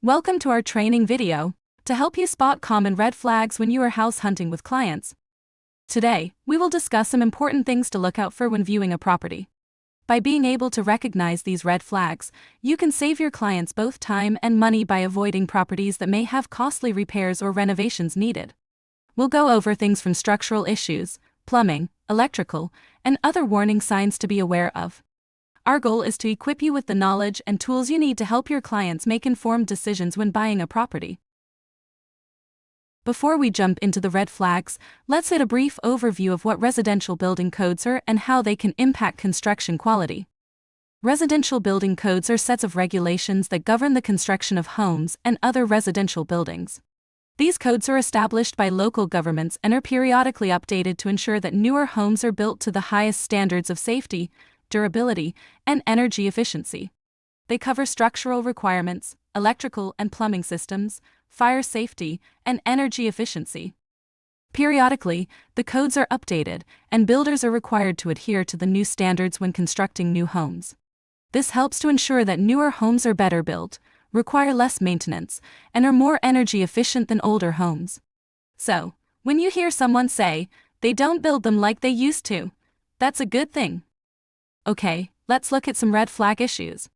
Welcome to our training video to help you spot common red flags when you are house hunting with clients. Today, we will discuss some important things to look out for when viewing a property. By being able to recognize these red flags, you can save your clients both time and money by avoiding properties that may have costly repairs or renovations needed. We'll go over things from structural issues, plumbing, electrical, and other warning signs to be aware of. Our goal is to equip you with the knowledge and tools you need to help your clients make informed decisions when buying a property. Before we jump into the red flags, let's hit a brief overview of what residential building codes are and how they can impact construction quality. Residential building codes are sets of regulations that govern the construction of homes and other residential buildings. These codes are established by local governments and are periodically updated to ensure that newer homes are built to the highest standards of safety, durability, and energy efficiency. They cover structural requirements, electrical and plumbing systems, fire safety, and energy efficiency. Periodically, the codes are updated, and builders are required to adhere to the new standards when constructing new homes. This helps to ensure that newer homes are better built, require less maintenance, and are more energy efficient than older homes. So, when you hear someone say, they don't build them like they used to, that's a good thing. Okay, let's look at some red flag issues.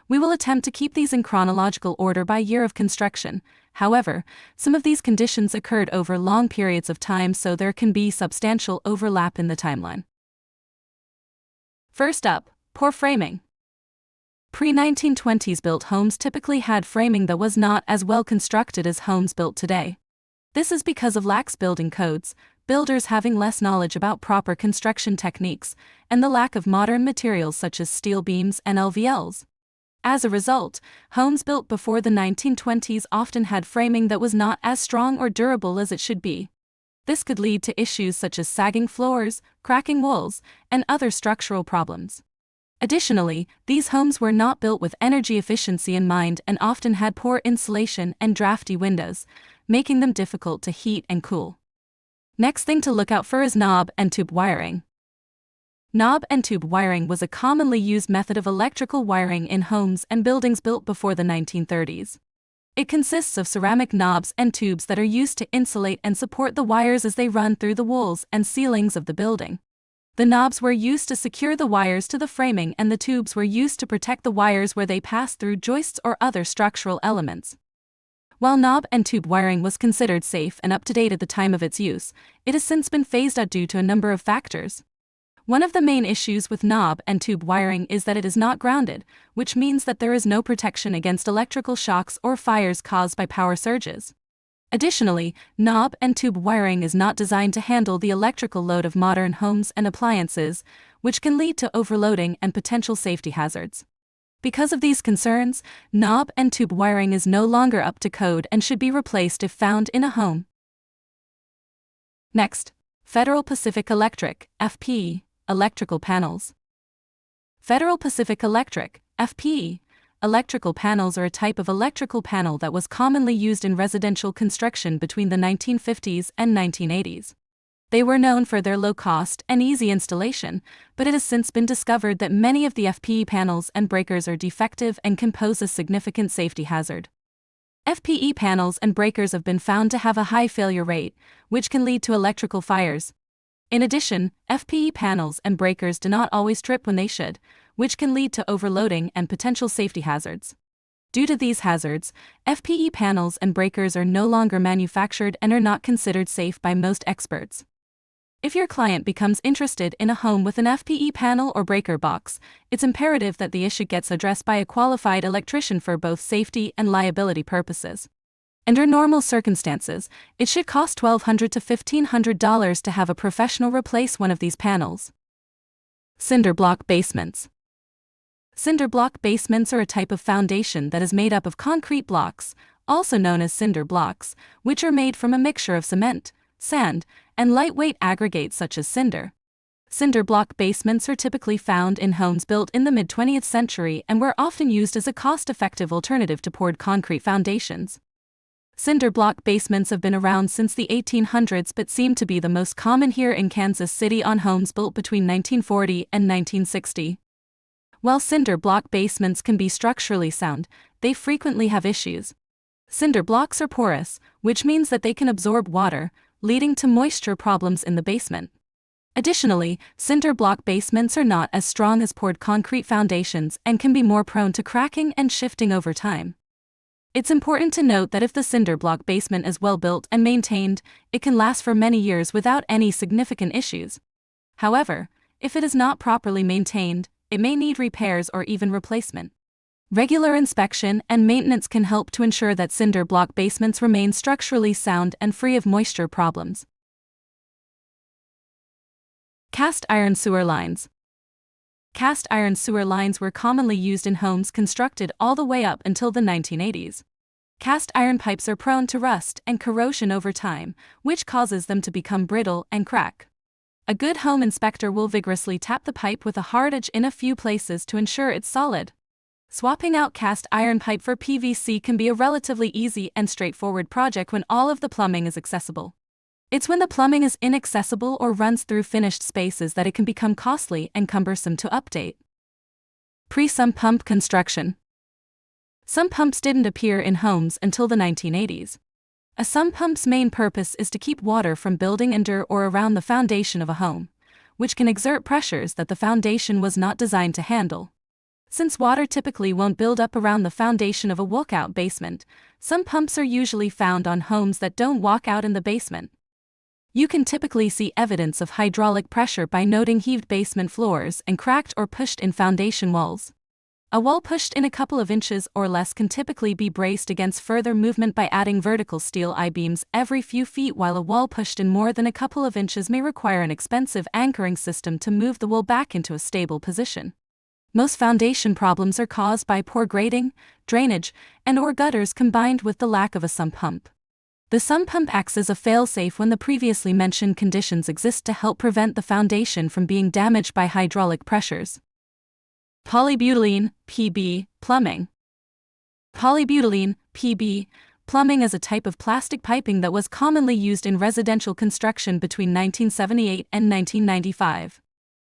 We will attempt to keep these in chronological order by year of construction. However, some of these conditions occurred over long periods of time, so there can be substantial overlap in the timeline. First up, poor framing. Pre-1920s built homes typically had framing that was not as well constructed as homes built today. This is because of lax building codes, builders having less knowledge about proper construction techniques, and the lack of modern materials such as steel beams and LVLs. As a result, homes built before the 1920s often had framing that was not as strong or durable as it should be. This could lead to issues such as sagging floors, cracking walls, and other structural problems. Additionally, these homes were not built with energy efficiency in mind and often had poor insulation and drafty windows, making them difficult to heat and cool. Next thing to look out for is knob and tube wiring. Knob and tube wiring was a commonly used method of electrical wiring in homes and buildings built before the 1930s. It consists of ceramic knobs and tubes that are used to insulate and support the wires as they run through the walls and ceilings of the building. The knobs were used to secure the wires to the framing, and the tubes were used to protect the wires where they passed through joists or other structural elements. While knob and tube wiring was considered safe and up to date at the time of its use, it has since been phased out due to a number of factors. One of the main issues with knob and tube wiring is that it is not grounded, which means that there is no protection against electrical shocks or fires caused by power surges. Additionally, knob and tube wiring is not designed to handle the electrical load of modern homes and appliances, which can lead to overloading and potential safety hazards. Because of these concerns, knob and tube wiring is no longer up to code and should be replaced if found in a home. Next, Federal Pacific Electric, FPE, electrical panels. Federal Pacific Electric, FPE, electrical panels are a type of electrical panel that was commonly used in residential construction between the 1950s and 1980s. They were known for their low cost and easy installation, but it has since been discovered that many of the FPE panels and breakers are defective and can pose a significant safety hazard. FPE panels and breakers have been found to have a high failure rate, which can lead to electrical fires. In addition, FPE panels and breakers do not always trip when they should, which can lead to overloading and potential safety hazards. Due to these hazards, FPE panels and breakers are no longer manufactured and are not considered safe by most experts. If your client becomes interested in a home with an FPE panel or breaker box, it's imperative that the issue gets addressed by a qualified electrician for both safety and liability purposes. Under normal circumstances, it should cost $1,200 to $1,500 to have a professional replace one of these panels. Cinder block basements. Cinder block basements are a type of foundation that is made up of concrete blocks, also known as cinder blocks, which are made from a mixture of cement, sand, and lightweight aggregates such as cinder. Cinder block basements are typically found in homes built in the mid-20th century and were often used as a cost-effective alternative to poured concrete foundations. Cinder block basements have been around since the 1800s but seem to be the most common here in Kansas City on homes built between 1940 and 1960. While cinder block basements can be structurally sound, they frequently have issues, Cinder blocks are porous, which means that they can absorb water, leading to moisture problems in the basement. Additionally, cinder block basements are not as strong as poured concrete foundations and can be more prone to cracking and shifting over time. It's important to note that if the cinder block basement is well built and maintained, it can last for many years without any significant issues. However, if it is not properly maintained, it may need repairs or even replacement. Regular inspection and maintenance can help to ensure that cinder block basements remain structurally sound and free of moisture problems. Cast iron sewer lines. Cast iron sewer lines were commonly used in homes constructed all the way up until the 1980s. Cast iron pipes are prone to rust and corrosion over time, which causes them to become brittle and crack. A good home inspector will vigorously tap the pipe with a hard edge in a few places to ensure it's solid. Swapping out cast iron pipe for PVC can be a relatively easy and straightforward project when all of the plumbing is accessible. It's when the plumbing is inaccessible or runs through finished spaces that it can become costly and cumbersome to update. Pre-sump pump construction. Sump pumps didn't appear in homes until the 1980s. A sump pump's main purpose is to keep water from building under or around the foundation of a home, which can exert pressures that the foundation was not designed to handle. Since water typically won't build up around the foundation of a walkout basement, sump pumps are usually found on homes that don't walk out in the basement. You can typically see evidence of hydraulic pressure by noting heaved basement floors and cracked or pushed-in foundation walls. A wall pushed in a couple of inches or less can typically be braced against further movement by adding vertical steel I-beams every few feet, while a wall pushed in more than a couple of inches may require an expensive anchoring system to move the wall back into a stable position. Most foundation problems are caused by poor grading, drainage, and/or gutters combined with the lack of a sump pump. The sump pump acts as a fail-safe when the previously mentioned conditions exist to help prevent the foundation from being damaged by hydraulic pressures. Polybutylene, PB, plumbing. Polybutylene, PB, plumbing is a type of plastic piping that was commonly used in residential construction between 1978 and 1995.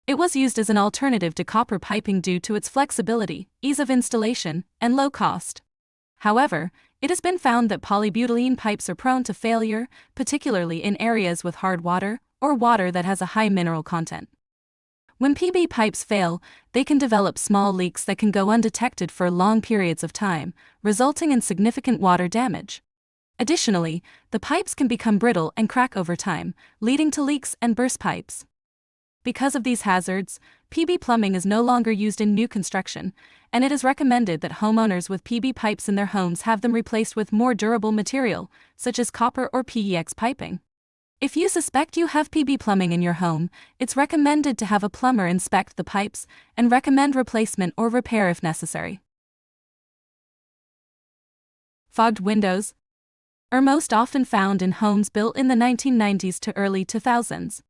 It was used as an alternative to copper piping due to its flexibility, ease of installation, and low cost. However, it has been found that polybutylene pipes are prone to failure, particularly in areas with hard water or water that has a high mineral content. When PB pipes fail, they can develop small leaks that can go undetected for long periods of time, resulting in significant water damage. Additionally, the pipes can become brittle and crack over time, leading to leaks and burst pipes. Because of these hazards, PB plumbing is no longer used in new construction, and it is recommended that homeowners with PB pipes in their homes have them replaced with more durable material, such as copper or PEX piping. If you suspect you have PB plumbing in your home, it's recommended to have a plumber inspect the pipes and recommend replacement or repair if necessary. Fogged windows are most often found in homes built in the 1990s to early 2000s.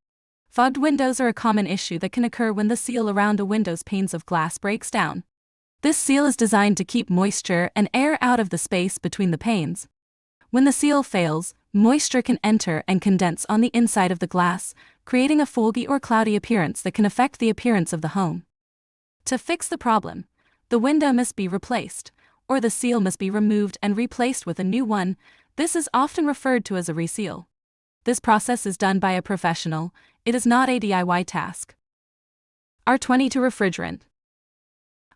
Fogged windows are a common issue that can occur when the seal around a window's panes of glass breaks down. This seal is designed to keep moisture and air out of the space between the panes. When the seal fails, moisture can enter and condense on the inside of the glass, creating a foggy or cloudy appearance that can affect the appearance of the home. To fix the problem, the window must be replaced, or the seal must be removed and replaced with a new one. This is often referred to as a reseal. This process is done by a professional. It is not a DIY task. R22 refrigerant.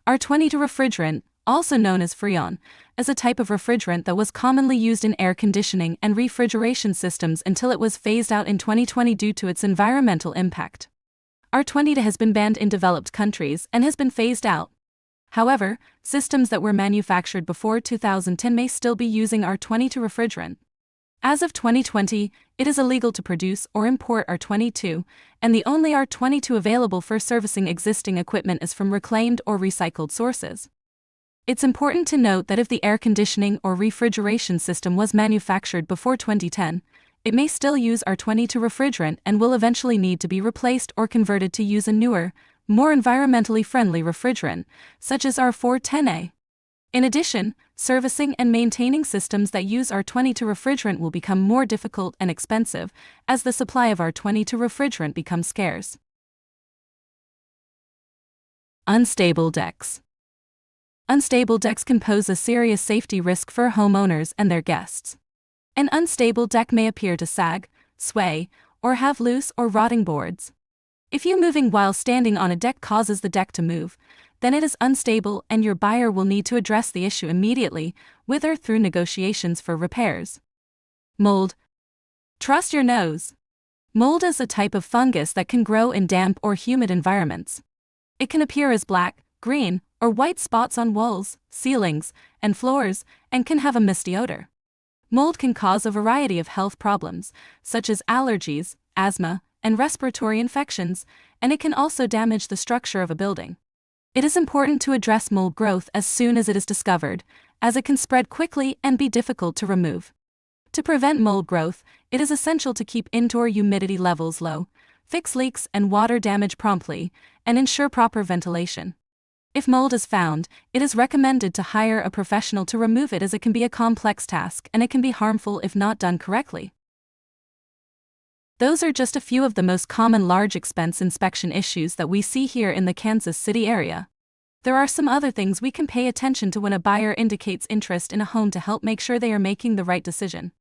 R22 refrigerant, also known as Freon, is a type of refrigerant that was commonly used in air conditioning and refrigeration systems until it was phased out in 2020 due to its environmental impact. R22 has been banned in developed countries and has been phased out. However, systems that were manufactured before 2010 may still be using R22 refrigerant. As of 2020, it is illegal to produce or import R22, and the only R22 available for servicing existing equipment is from reclaimed or recycled sources. It's important to note that if the air conditioning or refrigeration system was manufactured before 2010, it may still use R22 refrigerant and will eventually need to be replaced or converted to use a newer, more environmentally friendly refrigerant, such as R410A. In addition, servicing and maintaining systems that use R22 refrigerant will become more difficult and expensive as the supply of R22 refrigerant becomes scarce. Unstable decks. Unstable decks can pose a serious safety risk for homeowners and their guests. An unstable deck may appear to sag, sway, or have loose or rotting boards. If you moving while standing on a deck causes the deck to move, then it is unstable and your buyer will need to address the issue immediately, with or through negotiations for repairs. Mold. Trust your nose. Mold is a type of fungus that can grow in damp or humid environments. It can appear as black, green, or white spots on walls, ceilings, and floors, and can have a misty odor. Mold can cause a variety of health problems, such as allergies, asthma, and respiratory infections, and it can also damage the structure of a building. It is important to address mold growth as soon as it is discovered, as it can spread quickly and be difficult to remove. To prevent mold growth, it is essential to keep indoor humidity levels low, fix leaks and water damage promptly, and ensure proper ventilation. If mold is found, it is recommended to hire a professional to remove it, as it can be a complex task and it can be harmful if not done correctly. Those are just a few of the most common large expense inspection issues that we see here in the Kansas City area. There are some other things we can pay attention to when a buyer indicates interest in a home to help make sure they are making the right decision.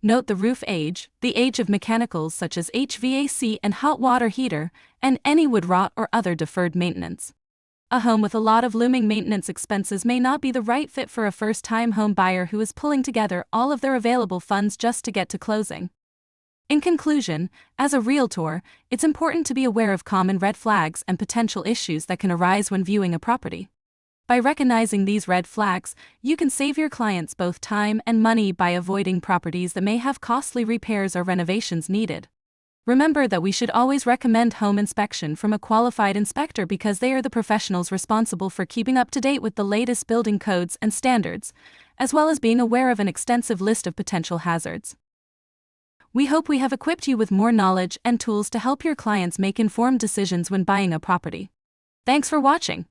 Note the roof age, the age of mechanicals such as HVAC and hot water heater, and any wood rot or other deferred maintenance. A home with a lot of looming maintenance expenses may not be the right fit for a first-time home buyer who is pulling together all of their available funds just to get to closing. In conclusion, as a realtor, it's important to be aware of common red flags and potential issues that can arise when viewing a property. By recognizing these red flags, you can save your clients both time and money by avoiding properties that may have costly repairs or renovations needed. Remember that we should always recommend home inspection from a qualified inspector because they are the professionals responsible for keeping up to date with the latest building codes and standards, as well as being aware of an extensive list of potential hazards. We hope we have equipped you with more knowledge and tools to help your clients make informed decisions when buying a property. Thanks for watching.